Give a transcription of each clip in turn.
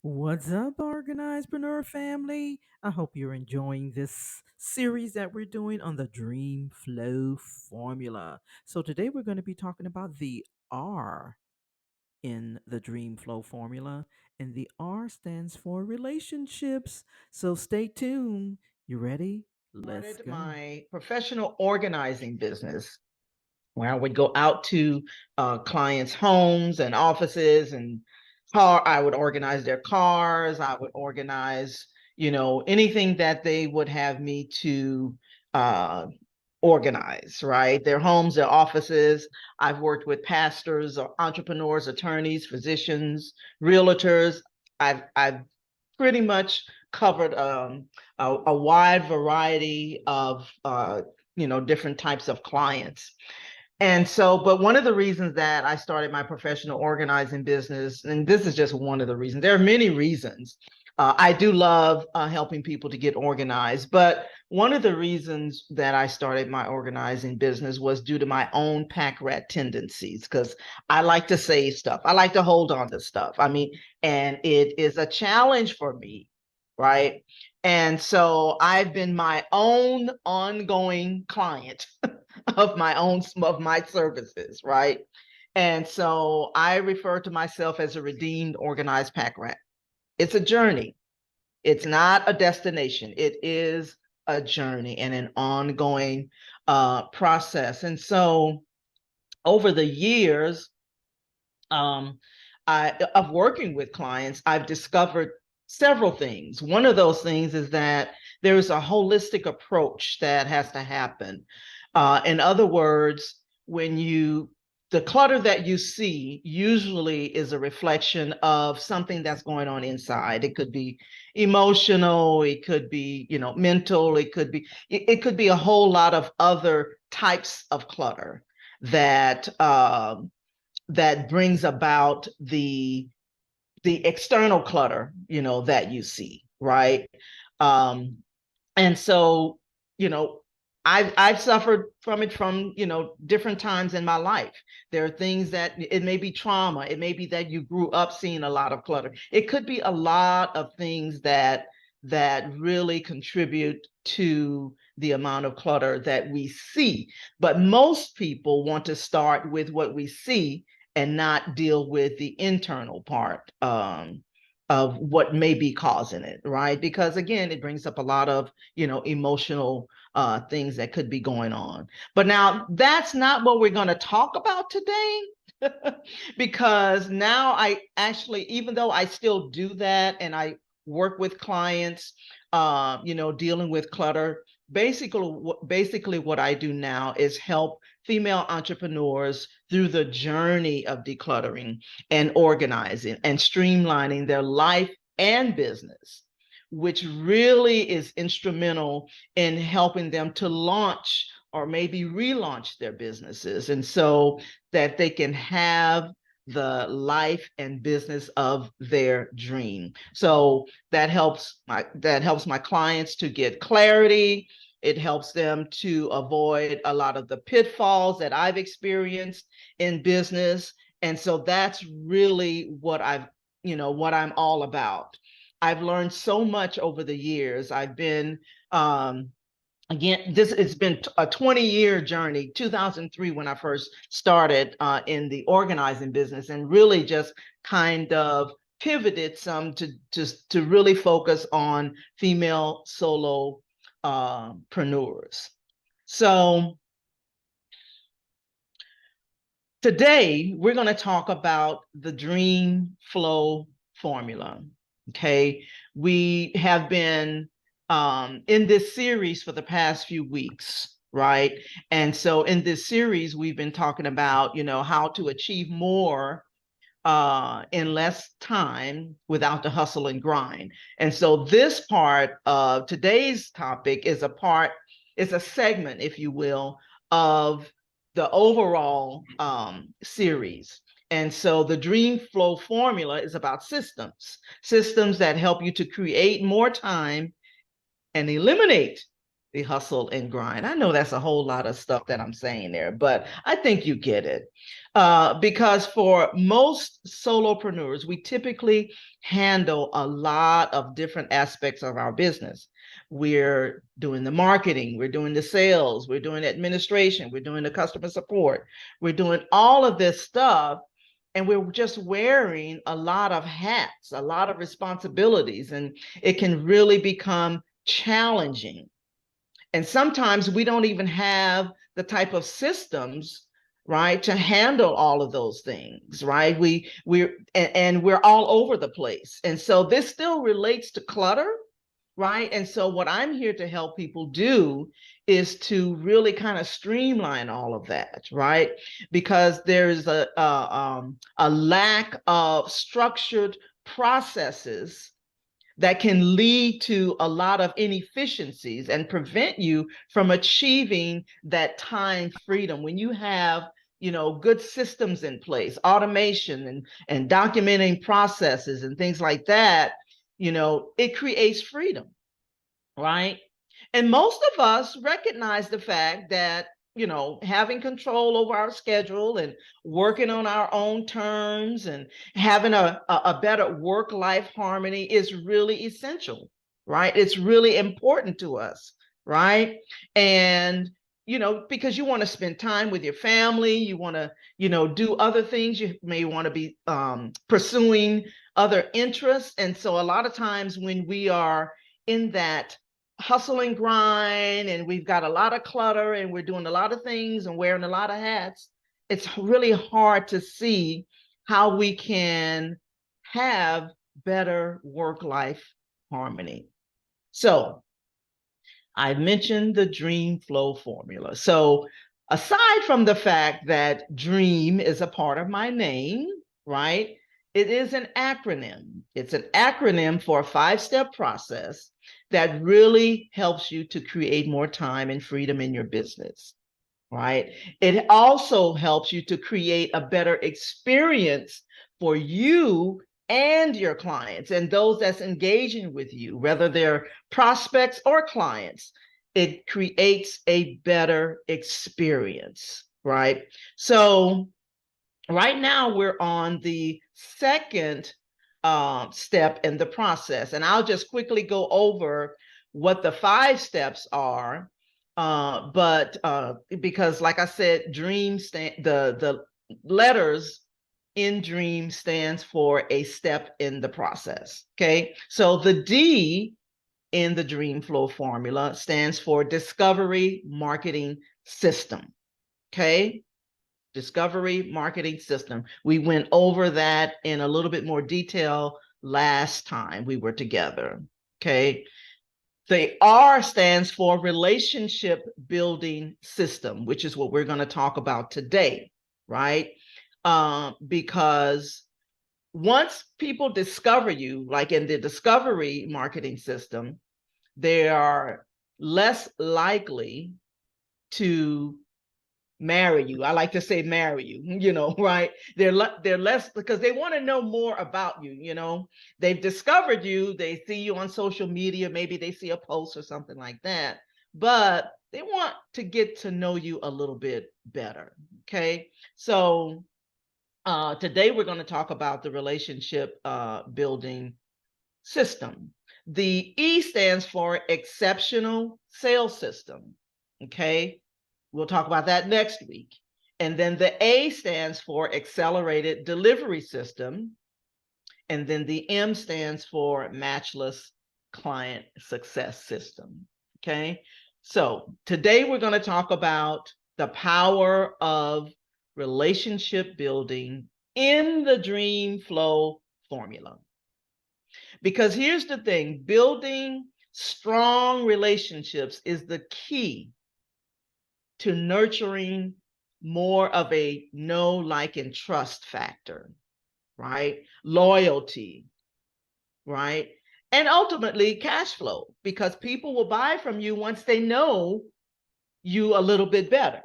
What's up, Organizedpreneur family? I hope you're enjoying this series that we're doing on the Dream Flow Formula. So, today we're going to be talking about the R in the Dream Flow Formula, and the R stands for relationships. So, stay tuned. You ready? Let's Started go. my professional organizing business where I would go out to clients' homes and offices and I would organize their cars. I would organize, anything that they would have me to uh, organize, right? Their homes, their offices. I've worked with pastors or entrepreneurs, attorneys, physicians, realtors. I've pretty much covered a wide variety of different types of clients. And so, but one of the reasons that I started my professional organizing business, and this is just one of the reasons, there are many reasons. I do love helping people to get organized, but one of the reasons that I started my organizing business was due to my own pack rat tendencies, because I like to save stuff. I like to hold on to stuff. I mean, and it is a challenge for me, right? And so I've been my own ongoing client of my services, right? And so I refer to myself as a redeemed organized pack rat. It's a journey. It's not a destination. It is a journey and an ongoing process. And so over the years um, of working with clients, I've discovered several things. One of those things is that there's a holistic approach that has to happen. In other words, the clutter that you see usually is a reflection of something that's going on inside. It could be emotional, it could be, mental, it could be a whole lot of other types of clutter that that brings about the external clutter, that you see, right? Um, and so, you know, I've suffered from it from, different times in my life. There are things that it may be trauma, it may be that you grew up seeing a lot of clutter. It could be a lot of things that really contribute to the amount of clutter that we see. But most people want to start with what we see and not deal with the internal part of what may be causing it, right? Because again, it brings up a lot of, emotional things that could be going on. But now that's not what we're going to talk about today. Because now I actually, even though I still do that and I work with clients, dealing with clutter, basically what I do now is help female entrepreneurs through the journey of decluttering and organizing and streamlining their life and business, which really is instrumental in helping them to launch or maybe relaunch their businesses. And so that they can have the life and business of their dream. So that helps my clients to get clarity. It helps them to avoid a lot of the pitfalls that I've experienced in business. And so that's really what I'm all about. I've learned so much over the years. I've been again, this it's been a 20-year journey. 2003 when I first started in the organizing business, and really just kind of pivoted some to really focus on female solo preneurs. So today we're going to talk about the Dream Flow formula. Okay, we have been in this series for the past few weeks, right? And so in this series, we've been talking about, how to achieve more in less time without the hustle and grind. And so this part of today's topic is a segment, if you will, of the overall series. And so the Dream Flow formula is about systems that help you to create more time and eliminate the hustle and grind. I know that's a whole lot of stuff that I'm saying there, but I think you get it. Because for most solopreneurs, we typically handle a lot of different aspects of our business. We're doing the marketing, we're doing the sales, we're doing administration, we're doing the customer support, we're doing all of this stuff. And we're just wearing a lot of hats, a lot of responsibilities, and it can really become challenging. And sometimes we don't even have the type of systems, right, to handle all of those things, right? And we're all over the place. And so this still relates to clutter, right? And so what I'm here to help people do is to really kind of streamline all of that, right? Because there's a lack of structured processes that can lead to a lot of inefficiencies and prevent you from achieving that time freedom. When you have, good systems in place, automation and documenting processes and things like that, it creates freedom, right? And most of us recognize the fact that, having control over our schedule and working on our own terms and having a better work-life harmony is really essential, right? It's really important to us, right? And, because you want to spend time with your family, you want to, do other things, you may want to be pursuing other interests. And so a lot of times when we are in that hustle and grind and we've got a lot of clutter and we're doing a lot of things and wearing a lot of hats, it's really hard to see how we can have better work-life harmony. So I mentioned the dream flow formula. So aside from the fact that dream is a part of my name, right? It is an acronym. It's an acronym for a 5-step process that really helps you to create more time and freedom in your business, right? It also helps you to create a better experience for you and your clients and those that's engaging with you, whether they're prospects or clients. It creates a better experience, right? So right now we're on the second step in the process, and I'll just quickly go over what the 5 steps are. But because, like I said, the letters in DREAM stands for a step in the process. Okay, so the D in the Dream Flow formula stands for Discovery Marketing System. Okay, Discovery Marketing System. We went over that in a little bit more detail last time we were together. Okay. The R stands for Relationship Building System, which is what we're going to talk about today, right? Because once people discover you, like in the Discovery Marketing System, they are less likely to marry you. I like to say marry you, right? They're less, because they want to know more about you. They've discovered you, they see you on social media, maybe they see a post or something like that, but they want to get to know you a little bit better. Okay, so today we're going to talk about the relationship building system. The E stands for Exceptional Sales System. Okay, we'll talk about that next week. And then the A stands for Accelerated Delivery System. And then the M stands for Matchless Client Success System. Okay, so today we're going to talk about the power of relationship building in the Dream Flow formula. Because here's the thing, building strong relationships is the key to nurturing more of a know, like, and trust factor, right? Loyalty, right? And ultimately cash flow, because people will buy from you once they know you a little bit better,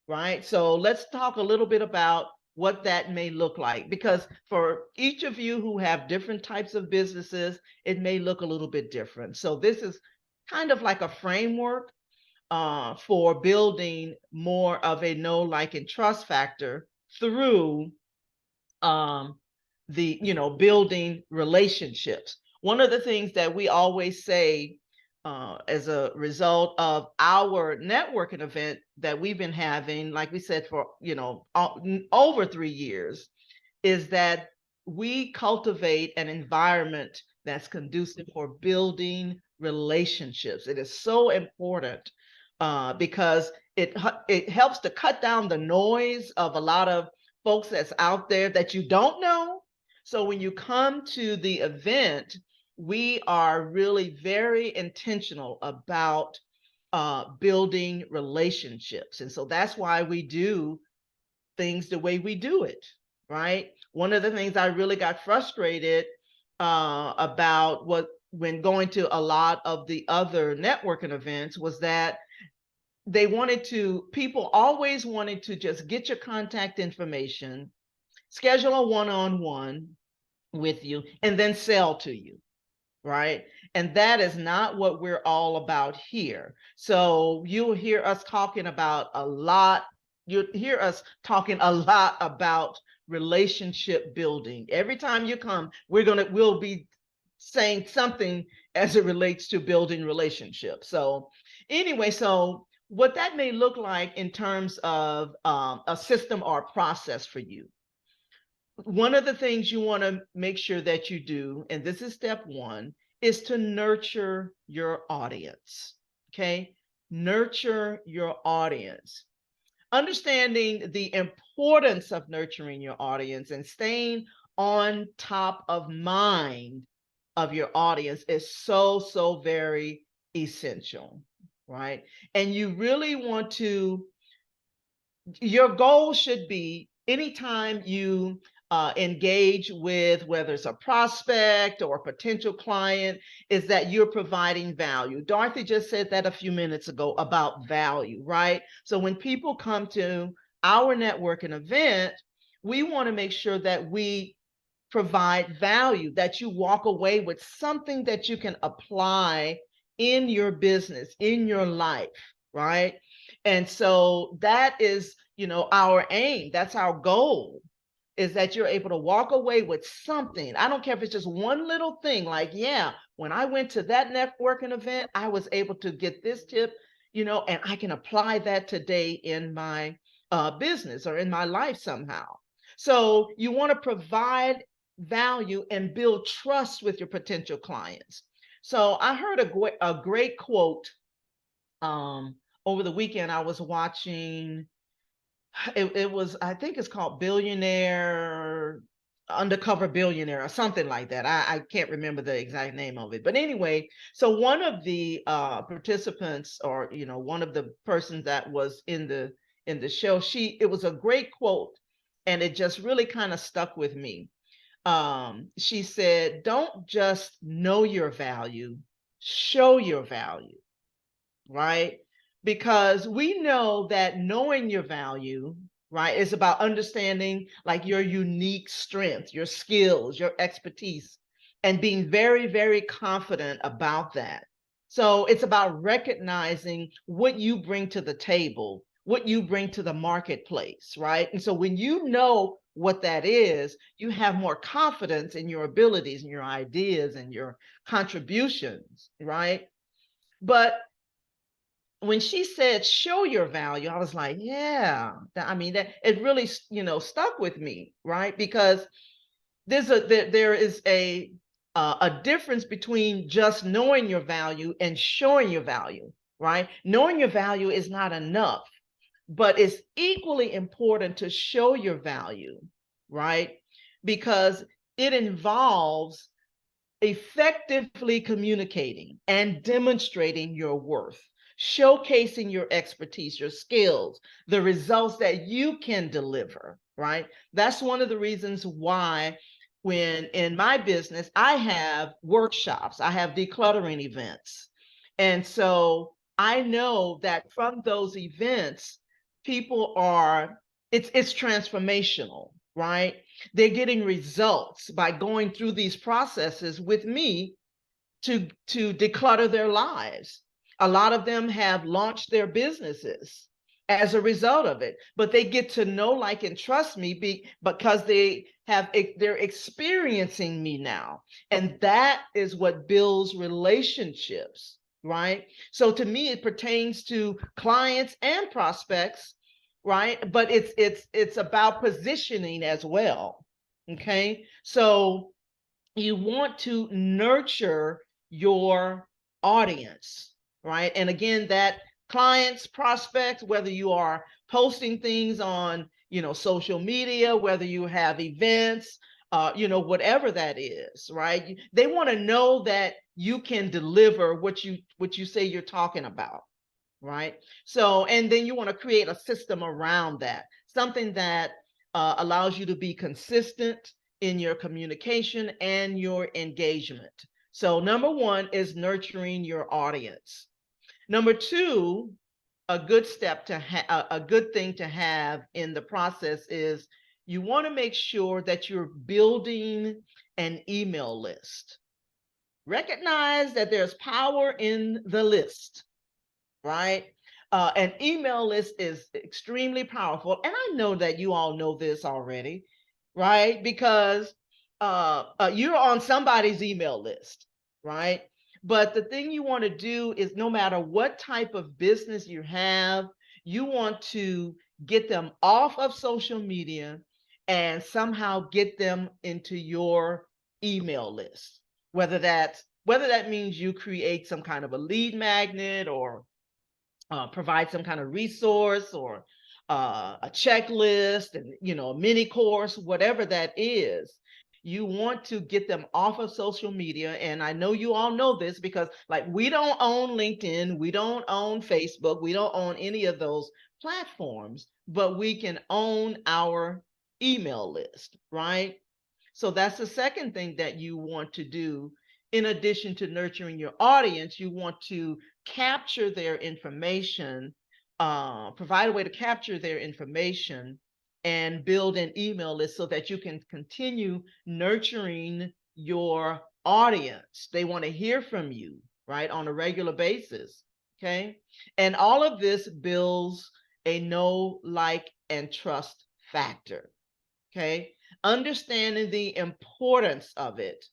right? So let's talk a little bit about what that may look like, because for each of you who have different types of businesses, it may look a little bit different. So this is kind of like a framework for building more of a know, like, and trust factor through building relationships. One of the things that we always say as a result of our networking event that we've been having, like we said, for over 3 years, is that we cultivate an environment that's conducive for building relationships. It is so important because it helps to cut down the noise of a lot of folks that's out there that you don't know. So when you come to the event, we are really very intentional about building relationships. And so that's why we do things the way we do it, right? One of the things I really got frustrated about when going to a lot of the other networking events was that people always wanted to just get your contact information, schedule a one-on-one with you, and then sell to you, right? And that is not what we're all about here. So you'll hear us talking a lot about relationship building. Every time you come, we'll be saying something as it relates to building relationships. So anyway, so what that may look like in terms of a system or a process for you. One of the things you want to make sure that you do, and this is step one, is to nurture your audience. Okay. Nurture your audience. Understanding the importance of nurturing your audience and staying on top of mind of your audience is so very essential, right? And you really want to, your goal should be anytime you engage with, whether it's a prospect or a potential client, is that you're providing value. Dorothy just said that a few minutes ago about value, right? So when people come to our networking event, we want to make sure that we provide value, that you walk away with something that you can apply in your business, in your life, right? And so that is, our aim. That's our goal, is that you're able to walk away with something. I don't care if it's just one little thing, like, yeah, when I went to that networking event, I was able to get this tip, and I can apply that today in my business or in my life somehow. So you want to provide value and build trust with your potential clients. So I heard a great quote over the weekend. I was watching, it was, I think it's called Undercover Billionaire or something like that. I can't remember the exact name of it. But anyway, so one of the participants, or one of the persons that was in the show, it was a great quote, and it just really kind of stuck with me. She said, "Don't just know your value, show your value," right? Because we know that knowing your value, right, is about understanding like your unique strength, your skills, your expertise, and being very, very confident about that. So it's about recognizing what you bring to the table, what you bring to the marketplace, right? And so when you know what that is, you have more confidence in your abilities and your ideas and your contributions, right? But when she said show your value, I was like, yeah, that it really stuck with me, right? Because there is a difference between just knowing your value and showing your value, right? Knowing your value is not enough, but it's equally important to show your value, right? Because it involves effectively communicating and demonstrating your worth, showcasing your expertise, your skills, the results that you can deliver, right? That's one of the reasons why when in my business, I have workshops, I have decluttering events. And so I know that from those events, it's transformational, right? They're getting results by going through these processes with me to declutter their lives. A lot of them have launched their businesses as a result of it, but they get to know, like, and trust me because they're experiencing me now. And that is what builds relationships, right? So to me, it pertains to clients and prospects, right? But it's about positioning as well. Okay. So you want to nurture your audience, right? And again, that clients, prospects, whether you are posting things on, social media, whether you have events, whatever that is, right? They want to know that you can deliver what you say you're talking about, right? So, and then you want to create a system around that, something that allows you to be consistent in your communication and your engagement. So, number one is nurturing your audience. Number two, a good a good thing to have in the process is you want to make sure that you're building an email list. Recognize that there's power in the list, right? An email list is extremely powerful. And I know that you all know this already, right? Because you're on somebody's email list, right? But the thing you want to do is no matter what type of business you have, you want to get them off of social media and somehow get them into your email list. Whether that means you create some kind of a lead magnet or provide some kind of resource or a checklist and a mini course, whatever that is. You want to get them off of social media. And I know you all know this because, like, we don't own LinkedIn, we don't own Facebook, we don't own any of those platforms, but we can own our email list, right? So that's the second thing that you want to do. In addition to nurturing your audience, you want to capture their information, provide a way to capture their information and build an email list so that you can continue nurturing your audience. They want to hear from you, right, on a regular basis. Okay. And all of this builds a know, like, and trust factor. Okay. Understanding the importance of it,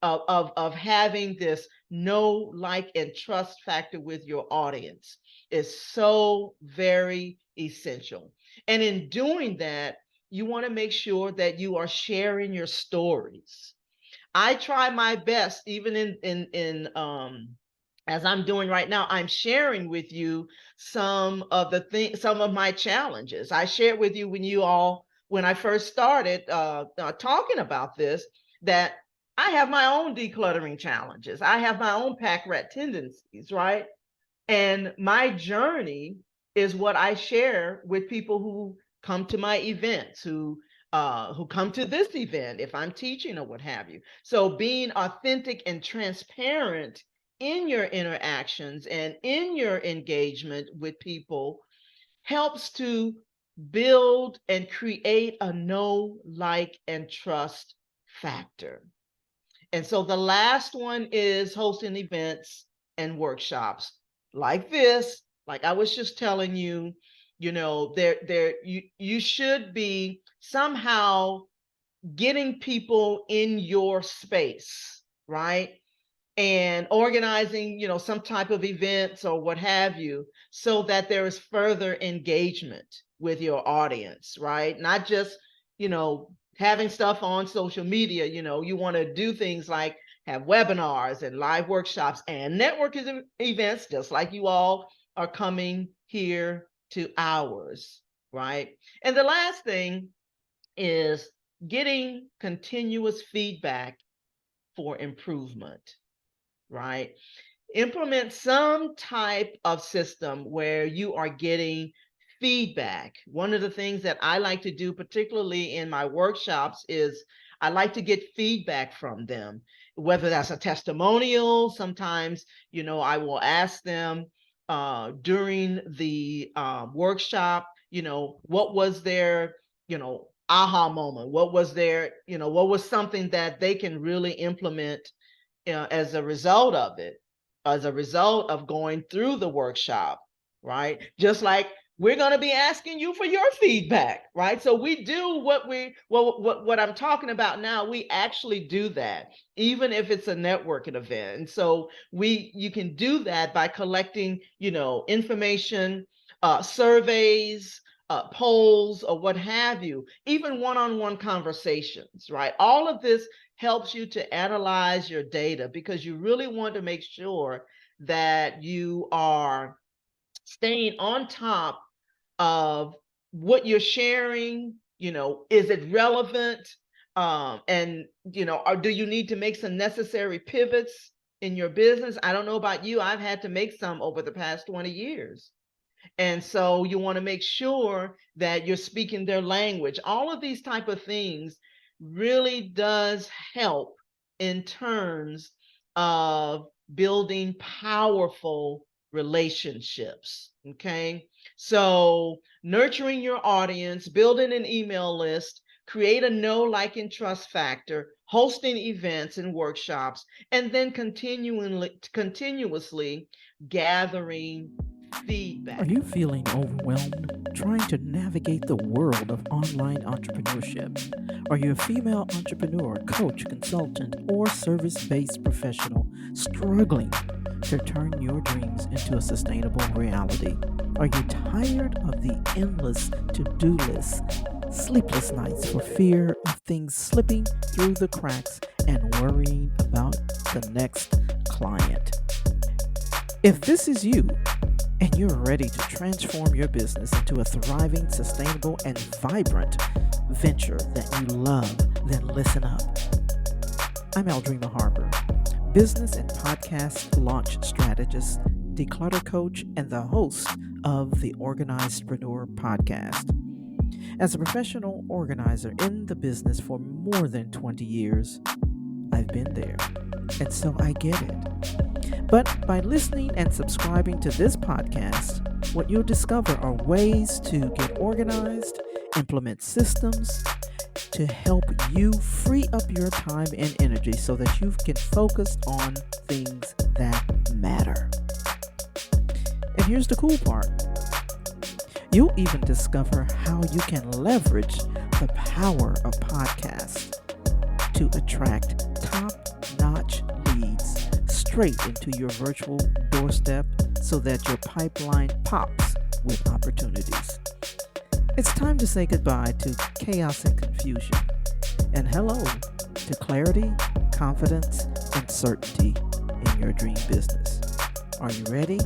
of having this know, like, and trust factor with your audience is so very essential. And in doing that, you want to make sure that you are sharing your stories. I try my best, even in as I'm doing right now, I'm sharing with you some of the things, some of my challenges. I shared with you when I first started talking about this, that I have my own decluttering challenges. I have my own pack rat tendencies, right? And my journey is what I share with people who come to my events, who come to this event if I'm teaching or what have you. So being authentic and transparent in your interactions and in your engagement with people helps to build and create a know, like, and trust factor. And so the last one is hosting events and workshops like this. Like I was just telling you, you should be somehow getting people in your space, right? And organizing, some type of events or what have you, so that there is further engagement with your audience, right? Not just, having stuff on social media. You want to do things like have webinars and live workshops and networking events, just like you all are coming here to ours, right? And the last thing is getting continuous feedback for improvement, right? Implement some type of system where you are getting feedback. One of the things that I like to do, particularly in my workshops, is I like to get feedback from them, whether that's a testimonial. Sometimes, I will ask them during the workshop, what was their, aha moment? What was their, what was something that they can really implement as a result of it? as a result of going through the workshop, right? Just like we're going to be asking you for your feedback, right? So we do what I'm talking about now. We actually do that, even if it's a networking event. And so you can do that by collecting, information, surveys, polls, or what have you, even one-on-one conversations, right? All of this helps you to analyze your data because you really want to make sure that you are staying on top of what you're sharing. Is it relevant? And, or do you need to make some necessary pivots in your business? I don't know about you. I've had to make some over the past 20 years. And so you want to make sure that you're speaking their language. All of these type of things really does help in terms of building powerful relationships. Okay. So nurturing your audience, building an email list, create a know, like, and trust factor, hosting events and workshops, and then continuously gathering feedback. Are you feeling overwhelmed trying to navigate the world of online entrepreneurship? Are you a female entrepreneur, coach, consultant, or service based professional struggling to turn your dreams into a sustainable reality? Are you tired of the endless to do lists, sleepless nights for fear of things slipping through the cracks, and worrying about the next client? If this is you, and you're ready to transform your business into a thriving, sustainable, and vibrant venture that you love, then listen up. I'm Eldrima Harper, business and podcast launch strategist, declutter coach, and the host of the OrganizedPreneur podcast. As a professional organizer in the business for more than 20 years, I've been there, and so I get it. But by listening and subscribing to this podcast, what you'll discover are ways to get organized, implement systems to help you free up your time and energy so that you can focus on things that matter. And here's the cool part. You'll even discover how you can leverage the power of podcasts to attract top-notch leads straight into your virtual doorstep so that your pipeline pops with opportunities. It's time to say goodbye to chaos and confusion, and hello to clarity, confidence, and certainty in your dream business. Are you ready?